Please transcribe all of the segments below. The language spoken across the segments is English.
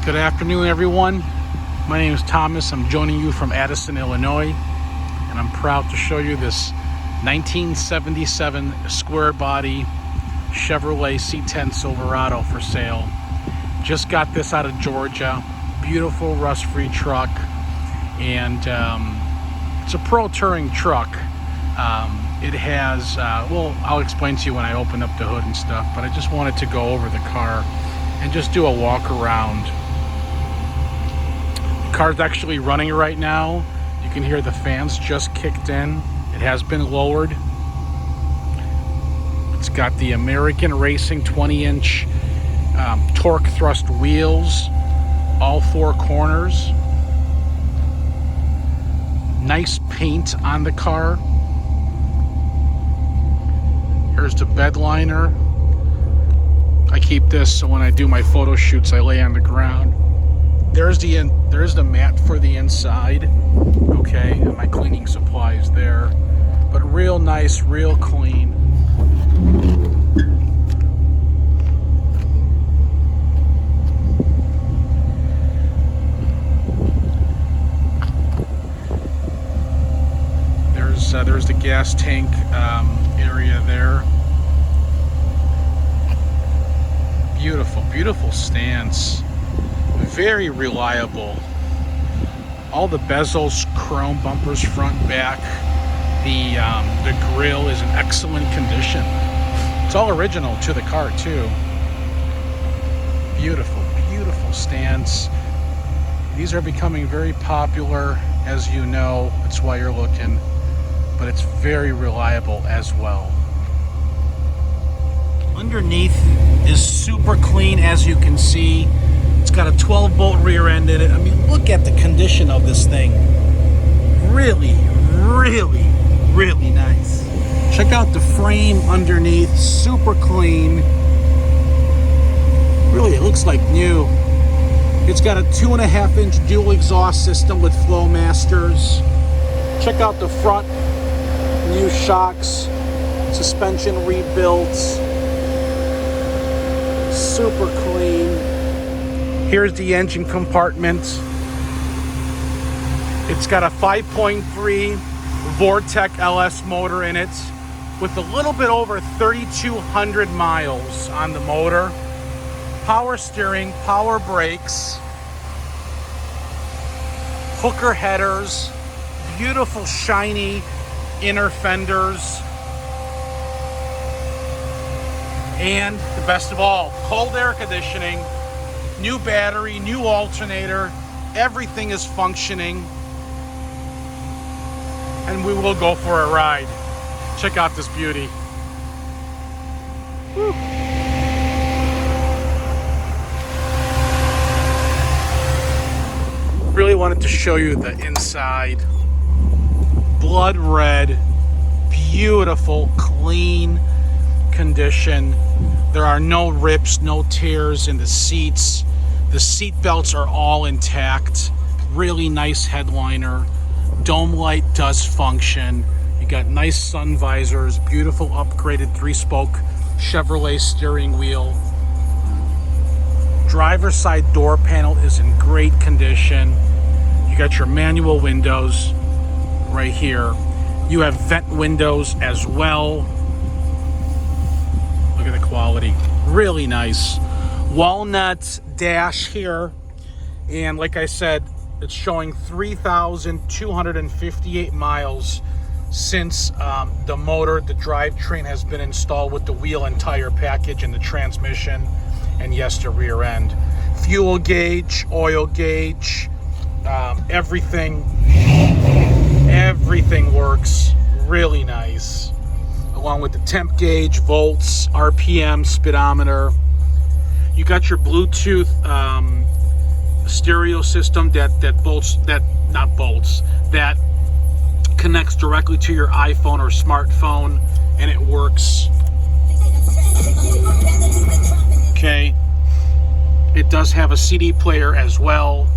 Good afternoon, everyone. My name is Thomas. I'm joining you from Addison, Illinois, and I'm proud to show you this 1977 square body Chevrolet C10 Silverado for sale. Just got this out of Georgia. Beautiful rust-free truck, and it's a pro touring truck. It has, well, I'll explain to you when I open up the hood and stuff, but I just wanted to go over the car and just do a walk around. The car's actually running right now. You can hear the fans just kicked in. It has been lowered. It's got the American Racing 20-inch torque thrust wheels, all four corners. Nice paint on the car. Here's the bed liner. I keep this so when I do my photo shoots, I lay on the ground. There's the mat for the inside, okay, and my cleaning supplies there. But real nice, real clean. There's the gas tank area there. Beautiful stance. Very reliable. All the bezels, chrome bumpers, front, back. The grill is in excellent condition. It's all original to the car too. Beautiful stance. These are becoming very popular, as you know. That's why you're looking. But it's very reliable as well. Underneath is super clean, as you can see. It's got a 12-bolt rear end in it. I mean, look at the condition of this thing. Really nice. Check out the frame underneath, super clean. Really, it looks like new. It's got a 2.5-inch dual exhaust system with Flowmasters. Check out the front. New shocks, suspension rebuilt, super clean. Here's the engine compartment. It's got a 5.3 Vortec LS motor in it with a little bit over 3,200 miles on the motor. Power steering, power brakes, hooker headers, beautiful shiny inner fenders, and the best of all, cold air conditioning, new battery, new alternator, everything is functioning, and we will go for a ride. Check out this beauty. Woo. Really wanted to show you the inside. Blood red, beautiful, clean condition. There are no rips, no tears in the seats. The seat belts are all intact. Really nice headliner. Dome light does function. You got nice sun visors, beautiful upgraded 3-spoke Chevrolet steering wheel. Driver's side door panel is in great condition. You got your manual windows right here. You have vent windows as well. Look at the quality. Really nice. Walnut dash here. And like I said, it's showing 3,258 miles since the motor, the drivetrain has been installed with the wheel and tire package and the transmission, and yes, the rear end. Fuel gauge, oil gauge, everything works really nice, along with the temp gauge, volts, RPM, speedometer. You got your Bluetooth stereo system that connects directly to your iPhone or smartphone, and it works. Okay, it does have a CD player as well.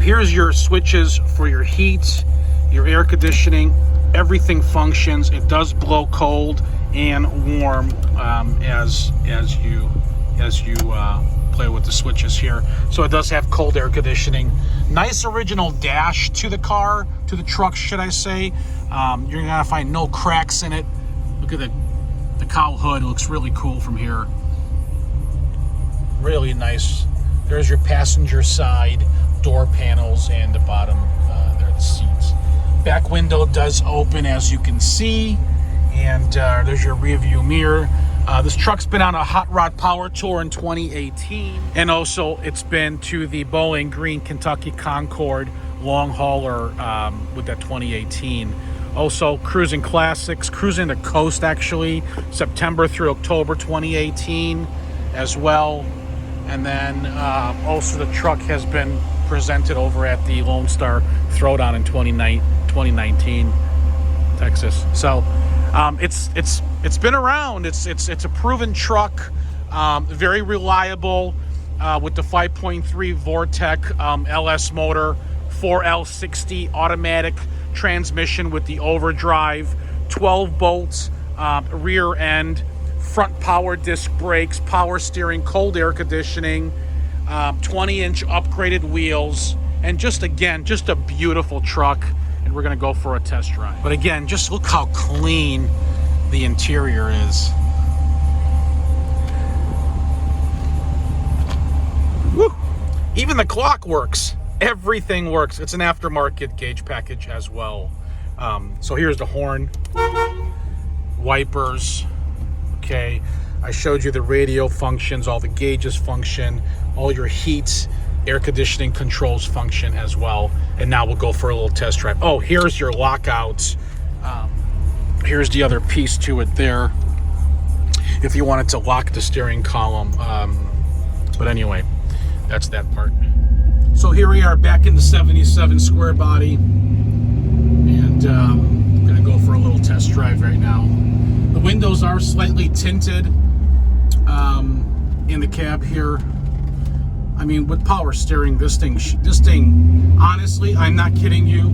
Here's your switches for your heat, your air conditioning. Everything functions. It does blow cold and warm as you play with the switches here. So it does have cold air conditioning. Nice original dash to the car, to the truck, should I say. You're gonna find no cracks in it. Look at the cowl hood. It looks really cool from here. Really nice. There's your passenger side door panels and the bottom, there are the seats. Back window does open, as you can see. And there's your rear view mirror. This truck's been on a Hot Rod Power Tour in 2018. And also it's been to the Bowling Green, Kentucky Concord long hauler with that 2018. Also Crusin Classics, Cruising the Coast actually, September through October 2018 as well. And then also the truck has been presented over at the LoneStar Throwdown in 2019, Texas. So it's been around. It's a proven truck, very reliable, with the 5.3 Vortec LS motor, 4L60 automatic transmission with the overdrive, 12 bolts rear end, front power disc brakes, power steering, cold air conditioning, 20-inch upgraded wheels, and just a beautiful truck. And we're gonna go for a test drive. But again, just look how clean the interior is. Woo! Even the clock works. Everything works. It's an aftermarket gauge package as well. So here's the horn, wipers. Okay, I showed you the radio functions, all the gauges function, all your heat, air conditioning controls function as well. And now we'll go for a little test drive. Oh, here's your lockouts. Here's the other piece to it there, if you wanted to lock the steering column. But anyway, that's that part. So here we are back in the 77 square body, and I'm gonna go for a little test drive right now. The windows are slightly tinted in the cab here. I mean, with power steering, this thing, honestly, I'm not kidding you.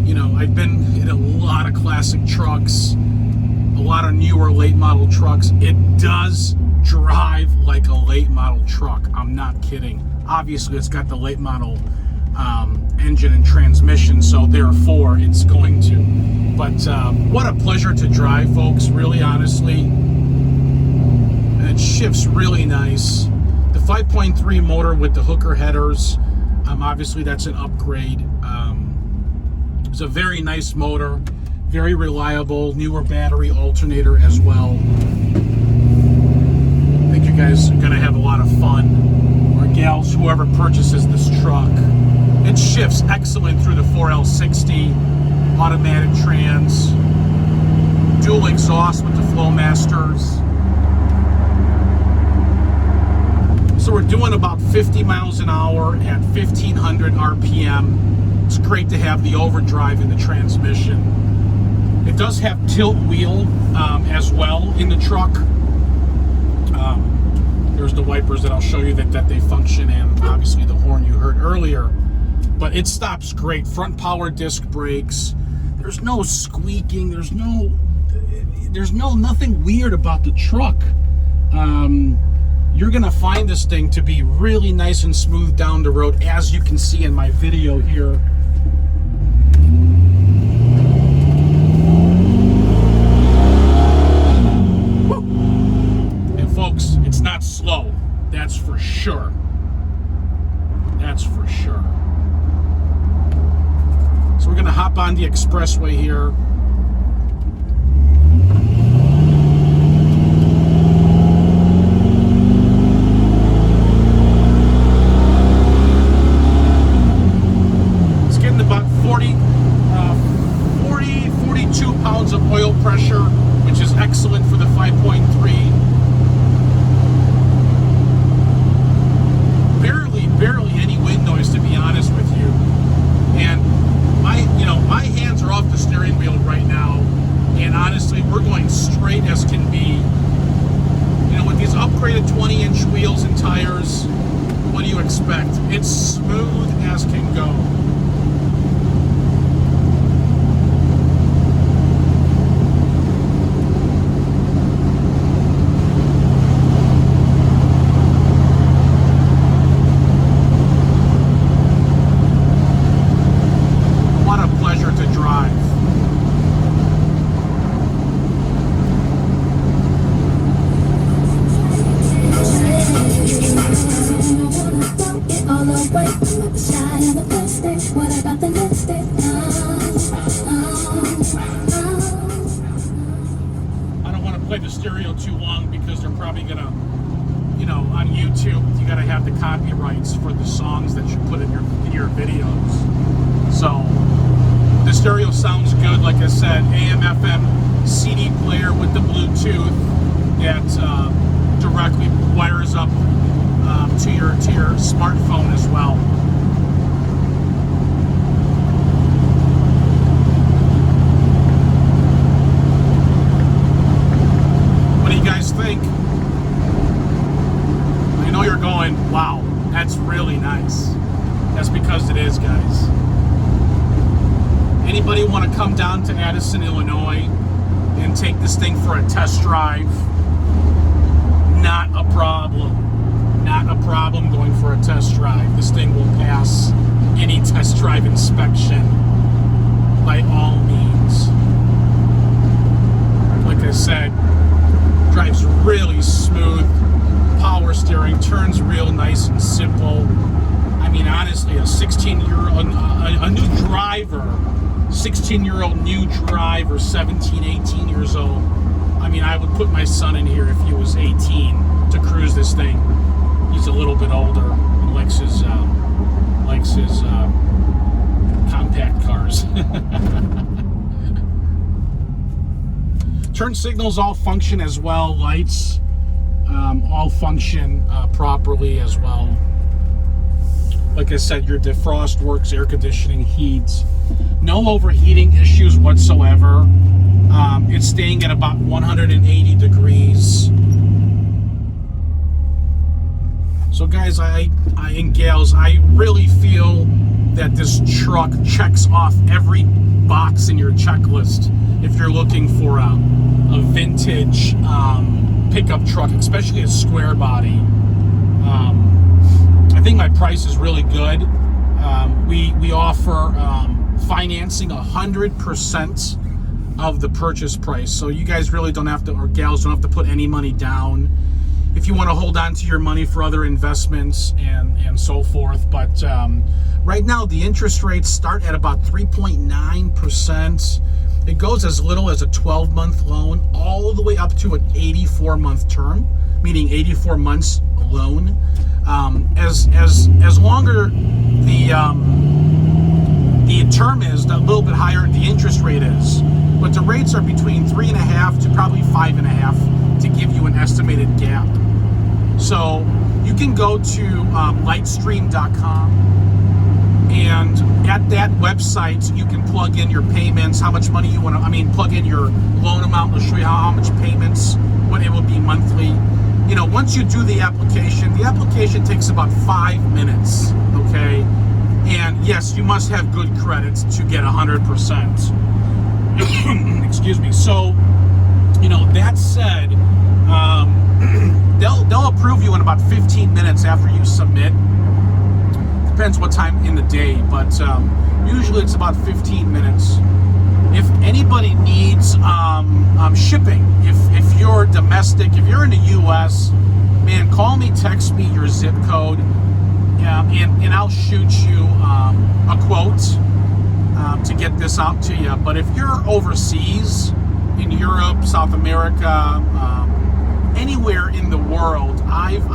You know, I've been in a lot of classic trucks, a lot of newer late model trucks. It does drive like a late model truck. I'm not kidding. Obviously, it's got the late model engine and transmission, so therefore it's going to. But what a pleasure to drive, folks, really, honestly. And it shifts really nice. The 5.3 motor with the hooker headers, obviously that's an upgrade. It's a very nice motor, very reliable, newer battery alternator as well. I think you guys are gonna have a lot of fun, or gals, whoever purchases this truck. It shifts excellent through the 4L60, automatic trans, dual exhaust with the Flowmasters. So we're doing about 50 miles an hour at 1500 RPM. It's great to have the overdrive in the transmission. It does have tilt wheel as well in the truck. There's the wipers that I'll show you that they function, and obviously the horn you heard earlier. But it stops great. Front power disc brakes. There's no squeaking. There's nothing weird about the truck. You're gonna find this thing to be really nice and smooth down the road, as you can see in my video here. Woo! And folks, it's not slow. That's for sure. That's for sure. So we're gonna hop on the expressway here. About 42 pounds of oil pressure, which is excellent for the 5.3. Barely any wind noise, to be honest with you. And my hands are off the steering wheel right now, and honestly, we're going straight as can be. You know, with these upgraded 20-inch wheels and tires, what do you expect? It's smooth as can go. play the stereo too long because they're probably gonna, you know, on YouTube, you gotta have the copyrights for the songs that you put in your videos. So the stereo sounds good, like I said, AM, FM, CD player with the Bluetooth that directly wires up to your smartphone as well. What do you guys think? I know you're going, wow, that's really nice. That's because it is, guys. Anybody want to come down to Addison, Illinois and take this thing for a test drive? Not a problem. Not a problem going for a test drive. This thing will pass any test drive inspection by all means. Like I said, drives really smooth, power steering, turns real nice and simple. I mean, honestly, a 16-year-old, a new driver, 16-year-old new driver, 17, 18 years old. I mean, I would put my son in here if he was 18 to cruise this thing. He's a little bit older and likes his compact cars. Turn signals all function as well. Lights all function properly as well. Like I said, your defrost works, air conditioning heats. No overheating issues whatsoever. It's staying at about 180 degrees. So guys, and gals, I really feel that this truck checks off every box in your checklist if you're looking for a vintage pickup truck, especially a square body. I think my price is really good. We offer financing 100% of the purchase price, so you guys really don't have to, or gals don't have to put any money down if you want to hold on to your money for other investments and so forth. But right now the interest rates start at about 3.9%. It goes as little as a 12-month loan all the way up to an 84-month term, meaning 84 months loan. As longer the term is, a little bit higher the interest rate is. But the rates are between 3.5 to probably 5.5 to give you an estimated gap. So you can go to lightstream.com, and at that website you can plug in your payments, how much money you want to, plug in your loan amount. It'll show you how much payments, what it will be monthly. You know, once you do the application takes about 5 minutes, okay? And yes, you must have good credits to get 100%. Excuse me. So, you know, that said, they'll approve you in about 15 minutes after you submit. Depends what time in the day, but usually it's about 15 minutes. If anybody needs shipping, if you're domestic, if you're in the U.S., man, call me, text me your zip code, and I'll shoot you a quote to get this out to you. But if you're overseas, in Europe, South America, anywhere in the world, I've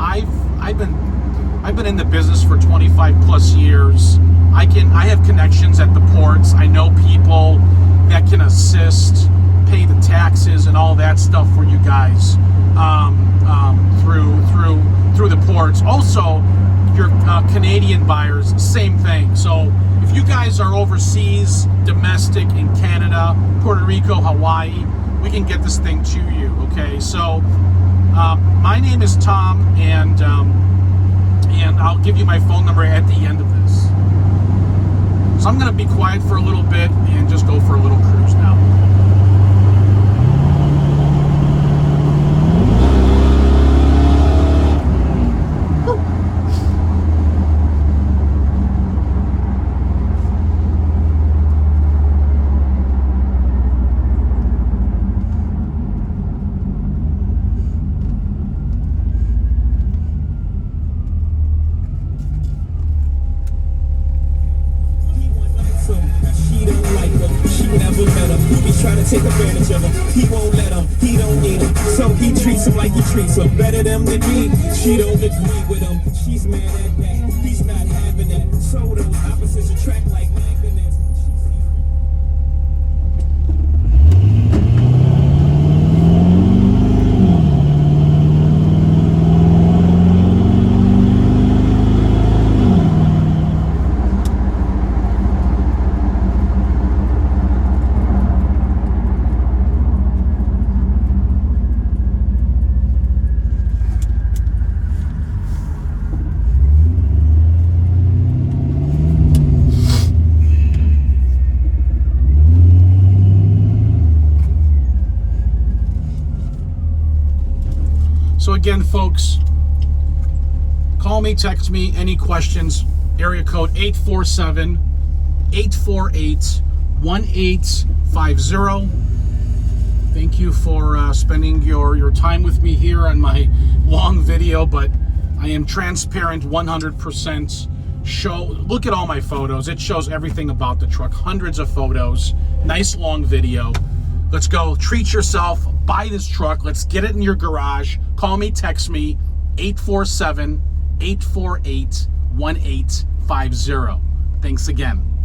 been in the business for 25 plus years. I have connections at the ports. I know people that can assist, pay the taxes and all that stuff for you guys through the ports. Also, your Canadian buyers, same thing. So if you guys are overseas, domestic in Canada, Puerto Rico, Hawaii, we can get this thing to you. Okay, so my name is Tom, and I'll give you my phone number at the end of this. So I'm going to be quiet for a little bit and just go for a little cruise now. She never met He treats him like he treats her better than me. She don't agree with him. She's mad at that. He's not having that. So those opposites attract like magnets. So again, folks, call me, text me, any questions, area code 847-848-1850. Thank you for spending your time with me here on my long video, but I am transparent 100%. Look at all my photos. It shows everything about the truck, hundreds of photos, nice long video. Let's go, treat yourself, buy this truck, let's get it in your garage. Call me, text me, 847-848-1850. Thanks again.